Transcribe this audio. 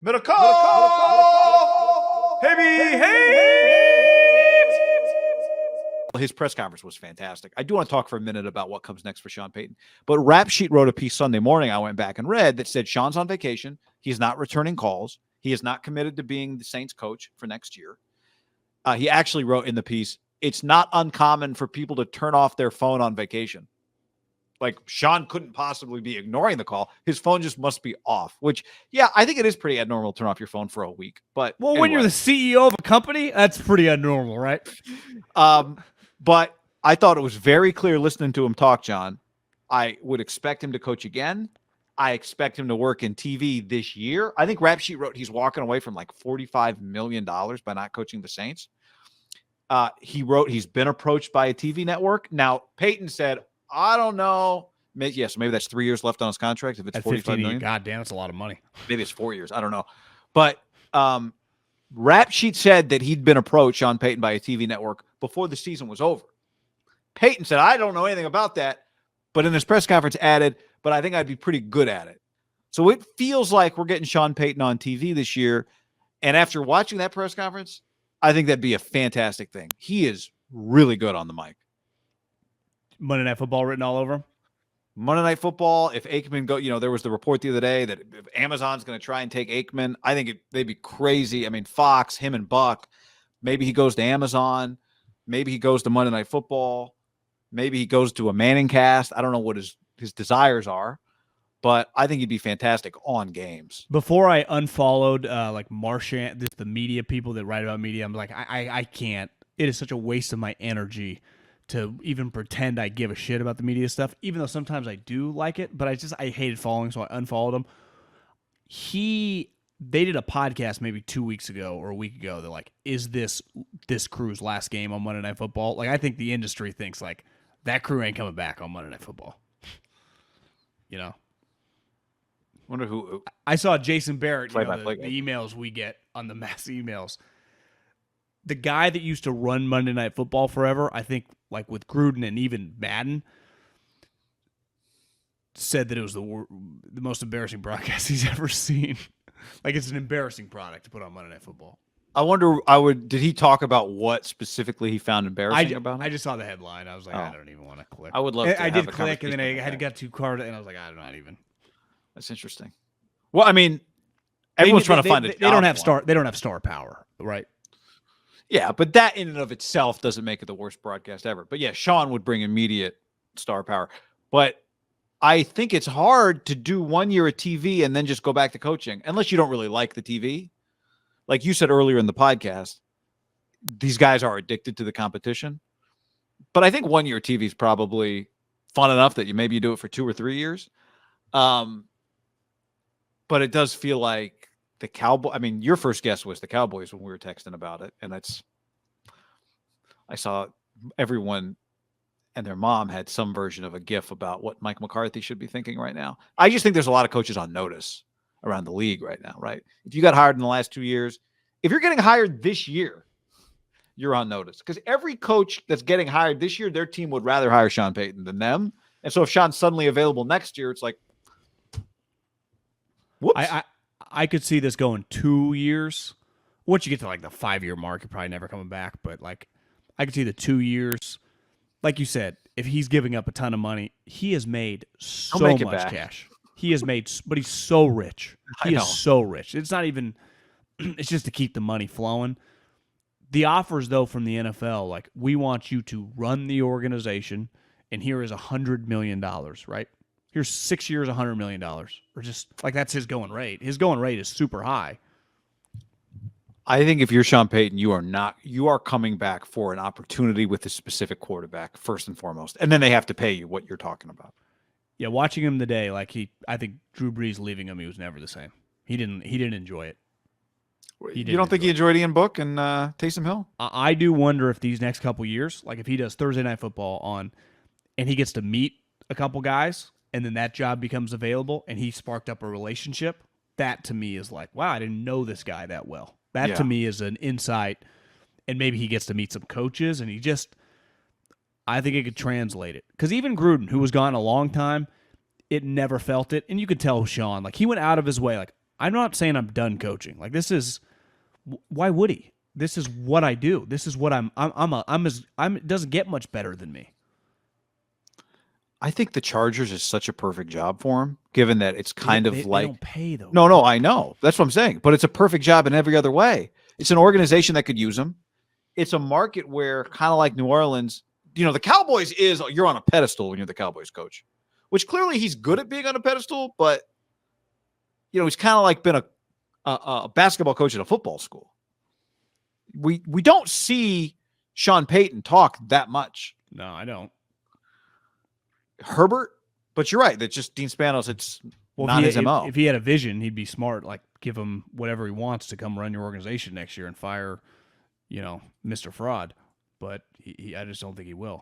Miracle! His press conference was fantastic. I do want to talk for a minute about what comes next for Sean Payton. But Rap Sheet wrote a piece Sunday morning I went back and read that said Sean's on vacation. He's not returning calls. He is not committed to being the Saints coach for next year. He actually wrote in the piece, it's not uncommon for people to turn off their phone on vacation. Like, Sean couldn't possibly be ignoring the call. His phone just must be off, which, yeah, I think it is pretty abnormal to turn off your phone for a week. But well, anyway. When you're the CEO of a company, that's pretty abnormal, right? But I thought it was very clear listening to him talk, John. I would expect him to coach again. I expect him to work in TV this year. I think Rap Sheet wrote he's walking away from like $45 million by not coaching the Saints. He wrote he's been approached by a TV network. Now, Payton said, I don't know. Yes, maybe that's 3 years left on his contract. If it's $45 million, God damn, that's a lot of money. Maybe it's 4 years. I don't know. But Rap Sheet said that he'd been approached, Sean Payton, by a TV network before the season was over. Payton said, I don't know anything about that, but in his press conference added, but I think I'd be pretty good at it. So it feels like we're getting Sean Payton on TV this year. And after watching that press conference, I think that'd be a fantastic thing. He is really good on the mic. Monday Night Football written all over him? Monday Night Football, if Aikman there was the report the other day that if Amazon's going to try and take Aikman, I think they'd be crazy. I mean, Fox, him and Buck, maybe he goes to Amazon. Maybe he goes to Monday Night Football. Maybe he goes to a Manning cast. I don't know what his desires are, but I think he'd be fantastic on games. Before I unfollowed like Marchand, the media people that write about media, I'm like, I can't. It is such a waste of my energy to even pretend I give a shit about the media stuff, even though sometimes I do like it, but I hated following, so I unfollowed him. They did a podcast maybe 2 weeks ago or a week ago. They're like, is this crew's last game on Monday Night Football? Like, I think the industry thinks like that crew ain't coming back on Monday Night Football. You know? Wonder who. I saw Jason Barrett, the emails we get on the mass emails. The guy that used to run Monday Night Football forever, I think, like with Gruden and even Madden, said that it was the most embarrassing broadcast he's ever seen. Like, it's an embarrassing product to put on Monday Night Football. I wonder, did he talk about what specifically he found embarrassing about it? I just saw the headline. I was like, I don't even want to click. I would love to. I did click, and then I got too carded, and I was like, I'm not even. That's interesting. Well, I mean, everyone's trying to find a job. They don't have star power, right? Yeah, but that in and of itself doesn't make it the worst broadcast ever. But yeah, Sean would bring immediate star power. But I think it's hard to do 1 year of TV and then just go back to coaching, unless you don't really like the TV. Like you said earlier in the podcast, these guys are addicted to the competition. But I think 1 year of TV is probably fun enough that maybe you do it for 2 or 3 years. But it does feel like the Cowboys. I mean, your first guess was the Cowboys when we were texting about it. And I saw everyone and their mom had some version of a GIF about what Mike McCarthy should be thinking right now. I just think there's a lot of coaches on notice around the league right now, right? If you got hired in the last 2 years, if you're getting hired this year, you're on notice. Because every coach that's getting hired this year, their team would rather hire Sean Payton than them. And so if Sean's suddenly available next year, it's like, whoops. I could see this going 2 years. Once you get to like the 5 year mark, you're probably never coming back. But like, I could see the 2 years. Like you said, if he's giving up a ton of money, he has made so much cash. He has made, but he's so rich. He is so rich. It's not even, it's just to keep the money flowing. The offers, though, from the NFL, like, we want you to run the organization, and here is $100 million, right? Here's 6 years, $100 million. Or just, like, that's his going rate. His going rate is super high. I think if you're Sean Payton, you are coming back for an opportunity with a specific quarterback, first and foremost. And then they have to pay you what you're talking about. Yeah, watching him today, like I think Drew Brees leaving him, he was never the same. He didn't enjoy it. You don't think he enjoyed Ian Book and Taysom Hill? I do wonder if these next couple years, like if he does Thursday Night Football on, and he gets to meet a couple guys, and then that job becomes available, and he sparked up a relationship, that to me is like, wow, I didn't know this guy that well. That to me is an insight, and maybe he gets to meet some coaches, and I think it could translate it. Because even Gruden, who was gone a long time, it never felt it, and you could tell Sean, like he went out of his way, like, I'm not saying I'm done coaching. Like this is why would he? This is what I do. This is what it doesn't get much better than me. I think the Chargers is such a perfect job for him, given that it's kind of like they don't pay though. No, I know. That's what I'm saying. But it's a perfect job in every other way. It's an organization that could use him. It's a market where, kind of like New Orleans, the Cowboys you're on a pedestal when you're the Cowboys coach, which clearly he's good at being on a pedestal, but he's kind of like been a basketball coach at a football school. We don't see Sean Payton talk that much. No, I don't. Herbert, but you're right. That's just Dean Spanos. It's not his MO. If he had a vision, he'd be smart. Like give him whatever he wants to come run your organization next year and fire, Mr. Fraud. But I just don't think he will.